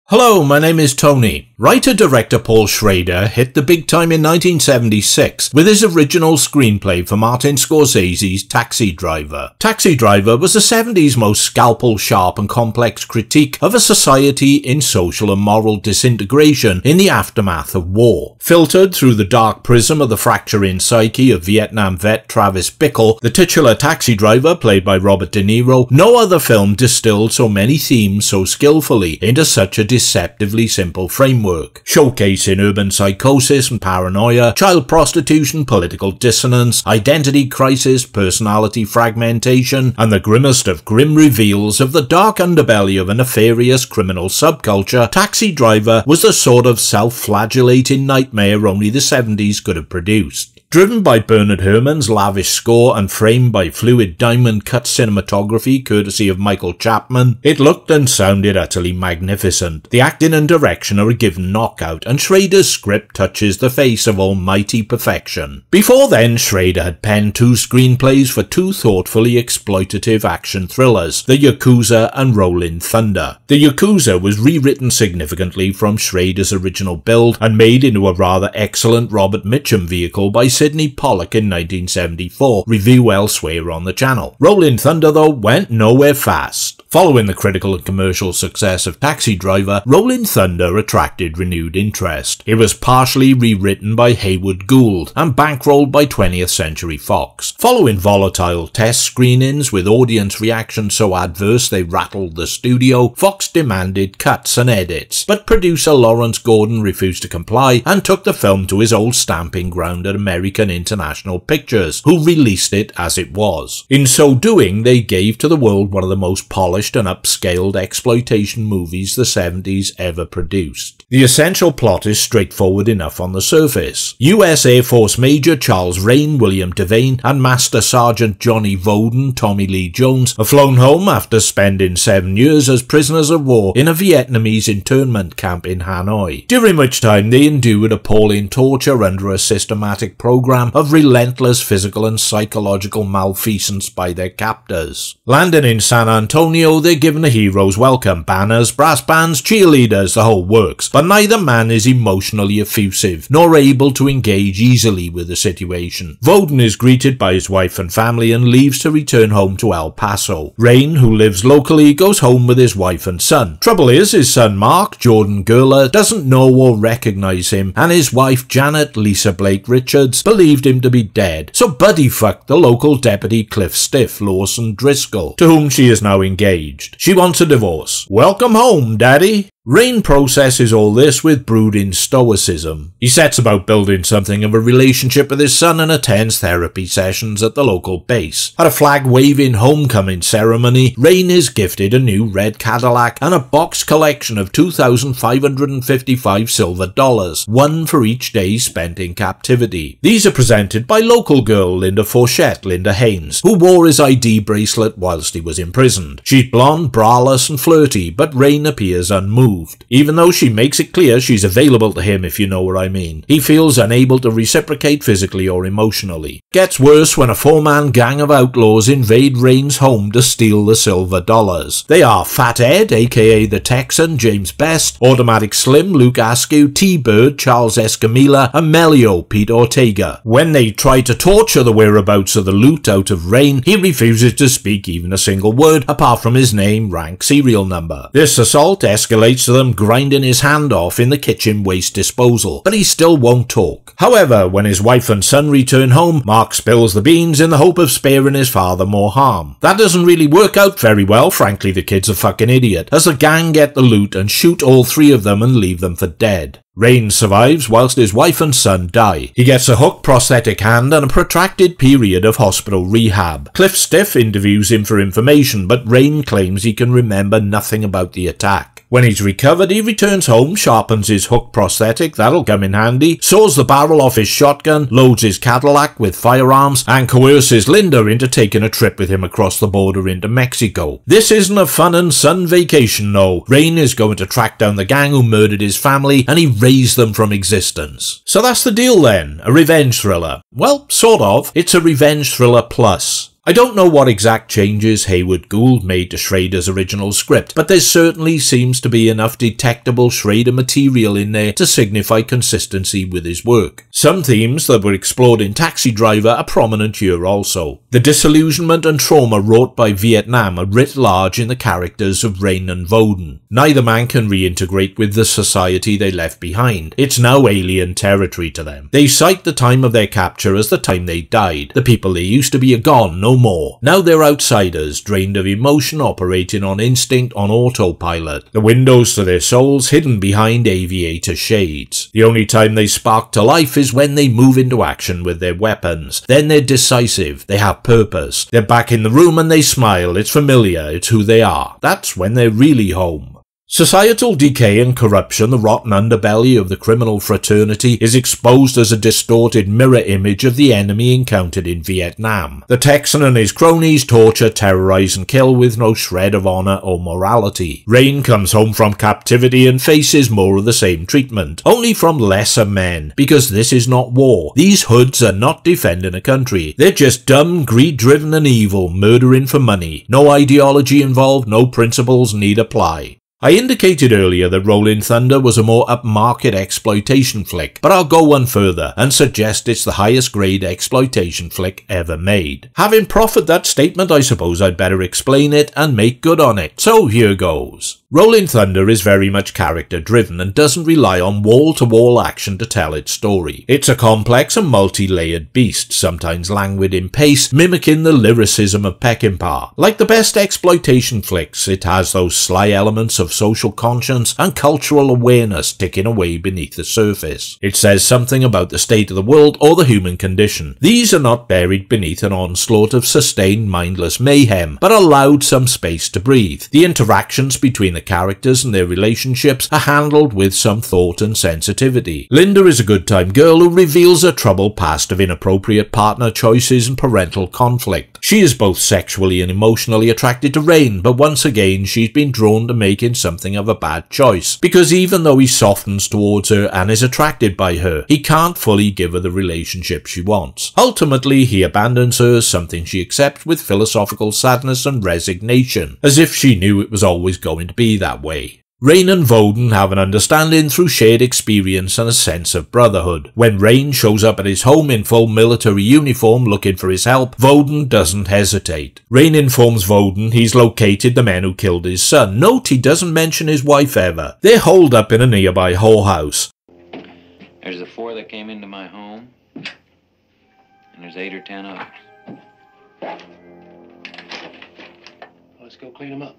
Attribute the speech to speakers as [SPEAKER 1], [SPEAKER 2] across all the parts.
[SPEAKER 1] Hello, my name is Tony. Writer-director Paul Schrader hit the big time in 1976 with his original screenplay for Martin Scorsese's Taxi Driver. Taxi Driver was the 70s most scalpel-sharp and complex critique of a society in social and moral disintegration in the aftermath of war. Filtered through the dark prism of the fracturing psyche of Vietnam vet Travis Bickle, the titular taxi driver played by Robert De Niro, no other film distilled so many themes so skillfully into such a deceptively simple framework, showcasing urban psychosis and paranoia, child prostitution, political dissonance, identity crisis, personality fragmentation, and the grimmest of grim reveals of the dark underbelly of a nefarious criminal subculture. Taxi Driver was the sort of self-flagellating nightmare only the 70s could have produced. Driven by Bernard Herrmann's lavish score and framed by fluid diamond-cut cinematography courtesy of Michael Chapman, it looked and sounded utterly magnificent. The acting and direction are a given knockout, and Schrader's script touches the face of almighty perfection. Before then, Schrader had penned two screenplays for two thoughtfully exploitative action thrillers, The Yakuza and Rollin' Thunder. The Yakuza was rewritten significantly from Schrader's original build and made into a rather excellent Robert Mitchum vehicle by Sidney Pollack in 1974, review elsewhere on the channel. Rollin' Thunder, though, went nowhere fast. Following the critical and commercial success of Taxi Driver, Rollin' Thunder attracted renewed interest. It was partially rewritten by Haywood Gould and bankrolled by 20th Century Fox. Following volatile test screenings with audience reaction so adverse they rattled the studio, Fox demanded cuts and edits, but producer Lawrence Gordon refused to comply and took the film to his old stamping ground at American International Pictures, who released it as it was. In so doing, they gave to the world one of the most polished and upscaled exploitation movies the 70s ever produced. The essential plot is straightforward enough on the surface. US Air Force Major Charles Rain, William Devane, and Master Sergeant Johnny Voden, Tommy Lee Jones, are flown home after spending 7 years as prisoners of war in a Vietnamese internment camp in Hanoi, during which time they endured appalling torture under a systematic program of relentless physical and psychological malfeasance by their captors. Landing in San Antonio, they're given a hero's welcome, banners, brass bands, cheerleaders, the whole works, but neither man is emotionally effusive, nor able to engage easily with the situation. Voden is greeted by his wife and family and leaves to return home to El Paso. Rain, who lives locally, goes home with his wife and son. Trouble is, his son Mark, Jordan Gurler, doesn't know or recognize him, and his wife Janet, Lisa Blake Richards, believed him to be dead, so buddy fucked the local deputy Cliff Stiff, Lawson Driscoll, to whom she is now engaged. She wants a divorce. Welcome home, Daddy. Rain processes all this with brooding stoicism. He sets about building something of a relationship with his son and attends therapy sessions at the local base. At a flag-waving homecoming ceremony, Rain is gifted a new red Cadillac and a box collection of 2,555 silver dollars, one for each day spent in captivity. These are presented by local girl Linda Fourchette, Linda Haynes, who wore his ID bracelet whilst he was imprisoned. She's blonde, braless and flirty, but Rain appears unmoved. Even though she makes it clear she's available to him, if you know what I mean. He feels unable to reciprocate physically or emotionally. Gets worse when a 4-man gang of outlaws invade Rain's home to steal the silver dollars. They are Fat Ed, aka the Texan, James Best, Automatic Slim, Luke Askew, T-Bird, Charles Escamilla, and Melio, Pete Ortega. When they try to torture the whereabouts of the loot out of Rain, he refuses to speak even a single word apart from his name, rank, serial number. This assault escalates to them grinding his hand off in the kitchen waste disposal, but he still won't talk. However, when his wife and son return home, Mark spills the beans in the hope of sparing his father more harm. That doesn't really work out very well, frankly the kid's a fucking idiot, as the gang get the loot and shoot all 3 of them and leave them for dead. Rain survives whilst his wife and son die. He gets a hooked prosthetic hand and a protracted period of hospital rehab. Cliff Stiff interviews him for information, but Rain claims he can remember nothing about the attack. When he's recovered, he returns home, sharpens his hook prosthetic, that'll come in handy, saws the barrel off his shotgun, loads his Cadillac with firearms, and coerces Linda into taking a trip with him across the border into Mexico. This isn't a fun and sun vacation, no. Rain is going to track down the gang who murdered his family and erase them from existence. So that's the deal then, a revenge thriller. Well, sort of. It's a revenge thriller plus. I don't know what exact changes Hayward Gould made to Schrader's original script, but there certainly seems to be enough detectable Schrader material in there to signify consistency with his work. Some themes that were explored in Taxi Driver are prominent here also. The disillusionment and trauma wrought by Vietnam are writ large in the characters of Rain and Voden. Neither man can reintegrate with the society they left behind. It's now alien territory to them. They cite the time of their capture as the time they died. The people they used to be are gone, no more. Now they're outsiders, drained of emotion, operating on instinct, on autopilot. The windows to their souls hidden behind aviator shades. The only time they spark to life is when they move into action with their weapons. Then they're decisive, they have purpose. They're back in the room and they smile, it's familiar, it's who they are. That's when they're really home. Societal decay and corruption, the rotten underbelly of the criminal fraternity, is exposed as a distorted mirror image of the enemy encountered in Vietnam. The Texan and his cronies torture, terrorize and kill with no shred of honor or morality. Rain comes home from captivity and faces more of the same treatment, only from lesser men, because this is not war. These hoods are not defending a country. They're just dumb, greed-driven and evil, murdering for money. No ideology involved, no principles need apply. I indicated earlier that Rolling Thunder was a more upmarket exploitation flick, but I'll go one further and suggest it's the highest grade exploitation flick ever made. Having proffered that statement, I suppose I'd better explain it and make good on it. So here goes. Rolling Thunder is very much character driven and doesn't rely on wall-to-wall action to tell its story. It's a complex and multi-layered beast, sometimes languid in pace, mimicking the lyricism of Peckinpah. Like the best exploitation flicks, it has those sly elements of social conscience and cultural awareness ticking away beneath the surface. It says something about the state of the world or the human condition. These are not buried beneath an onslaught of sustained mindless mayhem, but allowed some space to breathe. The interactions between the characters and their relationships are handled with some thought and sensitivity. Linda is a good-time girl who reveals a troubled past of inappropriate partner choices and parental conflict. She is both sexually and emotionally attracted to Rain, but once again she's been drawn to making something of a bad choice, because even though he softens towards her and is attracted by her, he can't fully give her the relationship she wants. Ultimately, he abandons her, something she accepts with philosophical sadness and resignation, as if she knew it was always going to be that way. Rain and Voden have an understanding through shared experience and a sense of brotherhood. When Rain shows up at his home in full military uniform looking for his help, Voden doesn't hesitate. Rain informs Voden he's located the men who killed his son. Note he doesn't mention his wife ever. They're holed up in a nearby whorehouse.
[SPEAKER 2] There's the 4 that came into my home, and there's 8 or 10 others.
[SPEAKER 3] Let's go clean them up.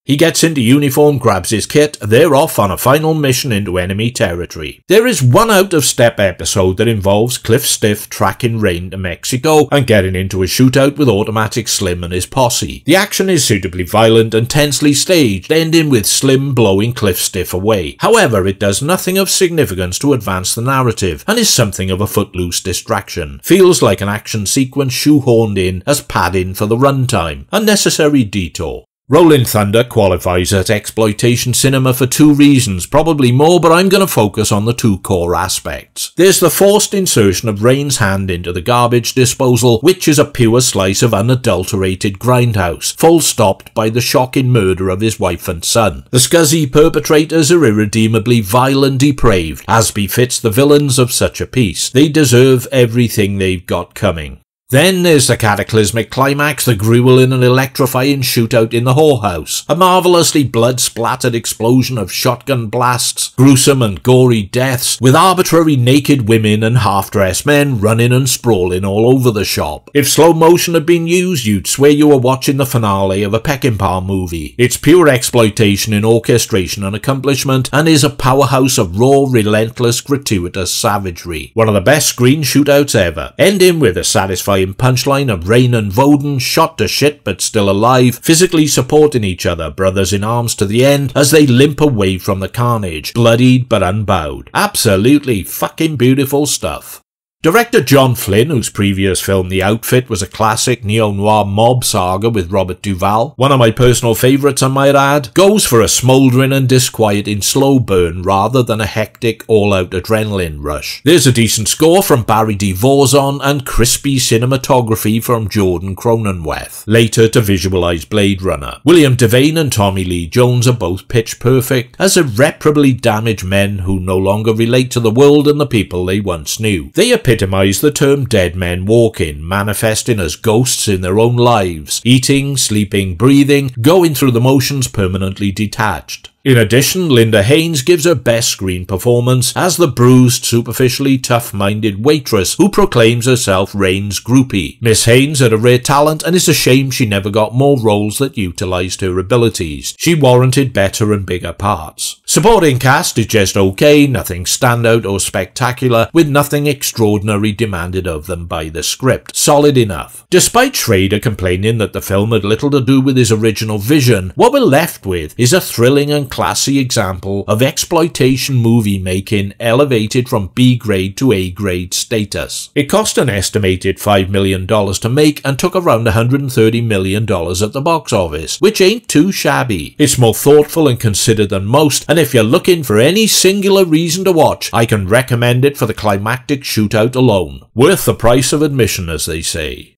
[SPEAKER 1] He gets into uniform, grabs his kit, they're off on a final mission into enemy territory. There is one out-of-step episode that involves Cliff Stiff tracking Rain to Mexico and getting into a shootout with Automatic Slim and his posse. The action is suitably violent and tensely staged, ending with Slim blowing Cliff Stiff away. However, it does nothing of significance to advance the narrative and is something of a footloose distraction. Feels like an action sequence shoehorned in as padding for the runtime. Unnecessary detour. Rolling Thunder qualifies as exploitation cinema for 2 reasons, probably more, but I'm going to focus on the 2 core aspects. There's the forced insertion of Rain's hand into the garbage disposal, which is a pure slice of unadulterated grindhouse, full stopped by the shocking murder of his wife and son. The scuzzy perpetrators are irredeemably vile and depraved, as befits the villains of such a piece. They deserve everything they've got coming. Then there's the cataclysmic climax, the grueling and electrifying shootout in the whorehouse. A marvellously blood-splattered explosion of shotgun blasts, gruesome and gory deaths, with arbitrary naked women and half-dressed men running and sprawling all over the shop. If slow motion had been used, you'd swear you were watching the finale of a Peckinpah movie. It's pure exploitation in orchestration and accomplishment, and is a powerhouse of raw, relentless, gratuitous savagery. One of the best screen shootouts ever, ending with a satisfying punchline of Rain and Voden, shot to shit but still alive, physically supporting each other, brothers in arms to the end, as they limp away from the carnage, bloodied but unbowed. Absolutely fucking beautiful stuff. Director John Flynn, whose previous film The Outfit was a classic neo-noir mob saga with Robert Duvall, one of my personal favourites I might add, goes for a smouldering and disquieting slow burn rather than a hectic all-out adrenaline rush. There's a decent score from Barry D. Vorzon and crispy cinematography from Jordan Cronenweth, later to visualise Blade Runner. William Devane and Tommy Lee Jones are both pitch perfect as irreparably damaged men who no longer relate to the world and the people they once knew. They epitomise the term dead men walking, manifesting as ghosts in their own lives, eating, sleeping, breathing, going through the motions permanently detached. In addition, Linda Haynes gives her best screen performance as the bruised, superficially tough-minded waitress who proclaims herself Rain's groupie. Miss Haynes had a rare talent, and it's a shame she never got more roles that utilised her abilities. She warranted better and bigger parts. Supporting cast is just okay, nothing standout or spectacular, with nothing extraordinary demanded of them by the script. Solid enough. Despite Schrader complaining that the film had little to do with his original vision, what we're left with is a thrilling and classy example of exploitation movie making elevated from B-grade to A-grade status. It cost an estimated $5 million to make and took around $130 million at the box office, which ain't too shabby. It's more thoughtful and considered than most, and if you're looking for any singular reason to watch, I can recommend it for the climactic shootout alone. Worth the price of admission, as they say.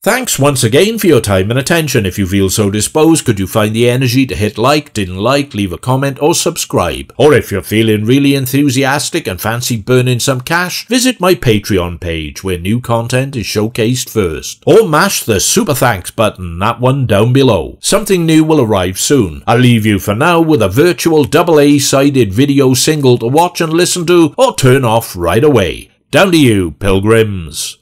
[SPEAKER 1] Thanks once again for your time and attention. If you feel so disposed, could you find the energy to hit like, didn't like, leave a comment or subscribe? Or if you're feeling really enthusiastic and fancy burning some cash, visit my Patreon page where new content is showcased first. Or mash the super thanks button, that one down below. Something new will arrive soon. I'll leave you for now with a virtual AA-sided video single to watch and listen to or turn off right away. Down to you, pilgrims.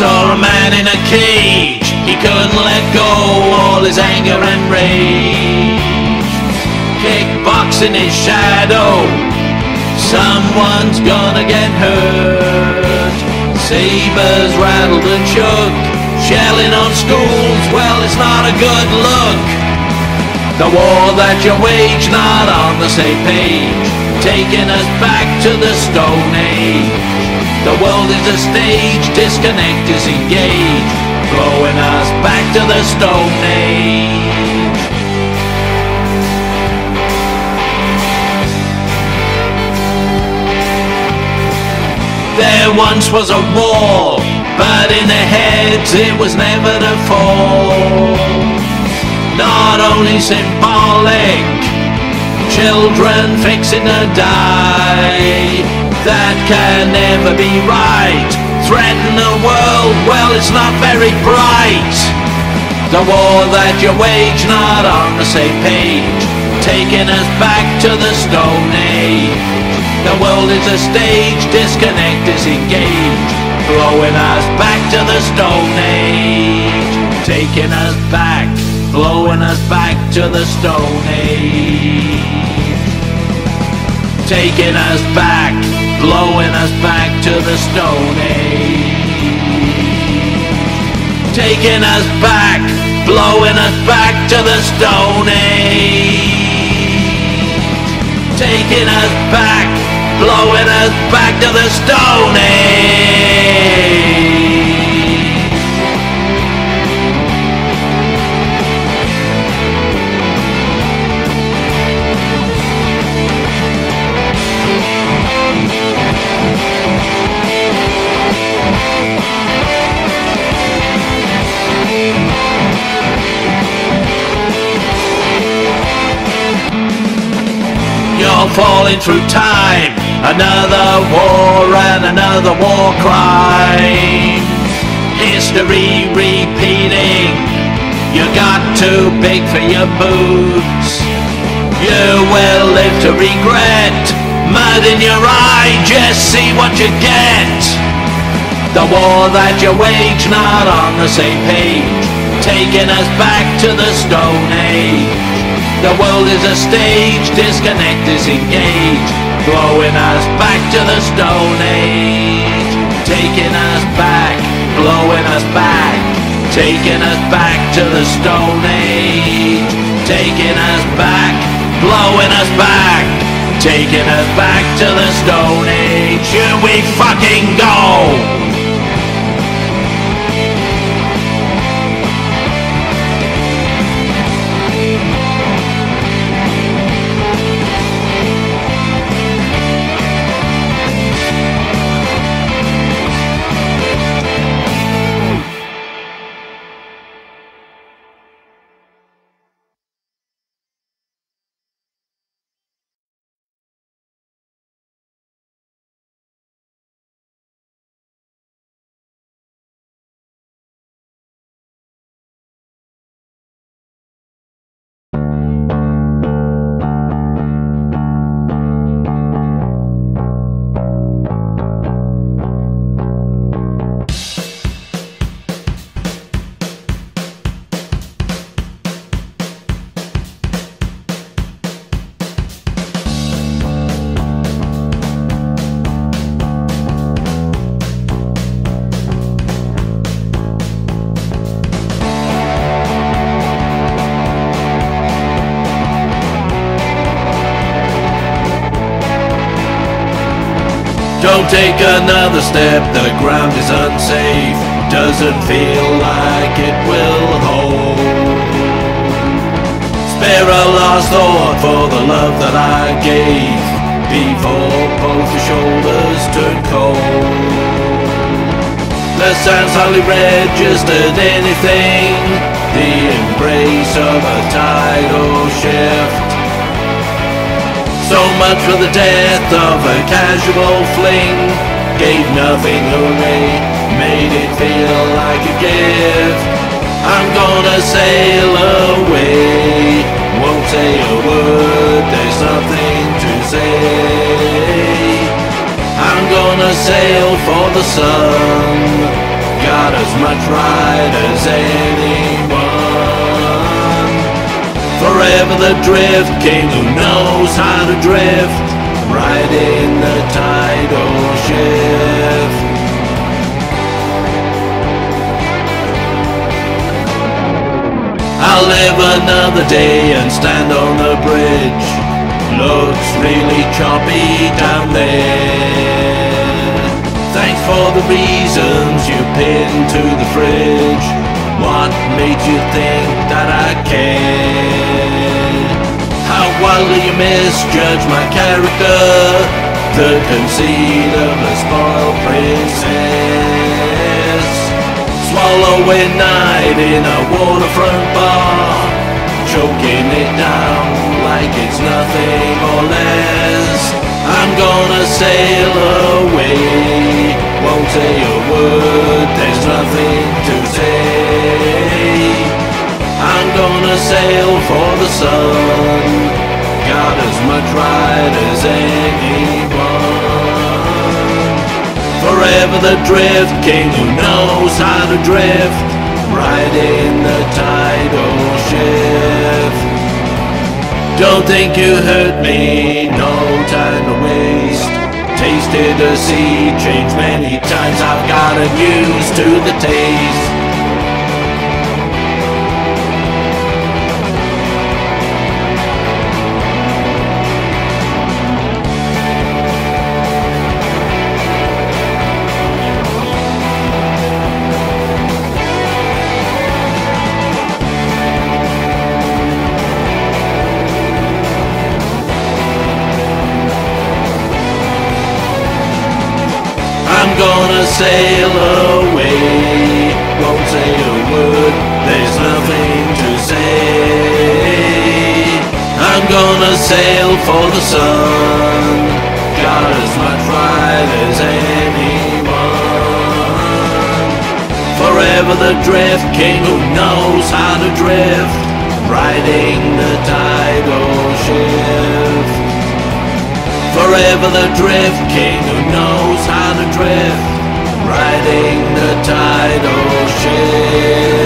[SPEAKER 3] Saw a man in a cage, he couldn't let go all his anger and rage. Kickboxing his shadow, someone's gonna get hurt. Sabers rattle the chook, shelling on schools, well it's not a good look. The war that you wage, not on the same page, taking us back to the Stone Age. The world is a stage, disconnect, disengage, blowing us back to the Stone Age. There once was a war, but in their heads it was never to fall. Not only symbolic, children fixing to die. That can never be right. Threaten the world, well it's not very bright. The war that you wage, not on the same page, taking us back to the Stone Age. The world is a stage, disconnect, disengage, blowing us back to the Stone Age. Taking us back, blowing us back to the Stone Age. Taking us back, blowing us back to the Stone Age. Taking us back, blowing us back to the Stone Age. Taking us back, blowing us back to the Stone Age. You're falling through time, another war and another war crime. History repeating, you got too big for your boots. You will live to regret, mud in your eye, just see what you get. The war that you wage, not on the same page, taking us back to the Stone Age. The world is a stage, disconnect, disengage, blowing us back to the Stone Age. Taking us back, blowing us back, taking us back to the Stone Age. Taking us back, blowing us back, taking us back to the Stone Age. Here we fucking go! Don't take another step, the ground is unsafe. Doesn't feel like it will hold. Spare a last thought for the love that I gave, before both your shoulders turn cold. The sounds hardly registered anything, the embrace of a tidal shift. So much for the death of a casual fling, gave nothing away, made it feel like a gift. I'm gonna sail away, won't say a word, there's nothing to say. I'm gonna sail for the sun, got as much right as anyone. Forever the drift king who knows how to drift, right in the tidal shift. I'll live another day and stand on the bridge. Looks really choppy down there. Thanks for the reasons you pinned to the fridge. What made you think that I care? How wildly you misjudge my character, the conceit of a spoiled princess. Swallowing night in a waterfront bar, choking it down like it's nothing or less. I'm gonna sail away, won't say a word, there's nothing to say. I'm gonna sail for the sun, got as much right as anyone. Forever the drift king who knows how to drift, right in the tidal shift. Don't think you hurt me, no time to waste. Tasted the sea, changed many times, I've gotten used to the taste. I'm gonna sail away, won't say a word, there's nothing to say. I'm gonna sail for the sun, got as much right as anyone. Forever the drift king who knows how to drift, riding the tidal shift. wherever the drift king who knows how to drift, riding the tidal ship.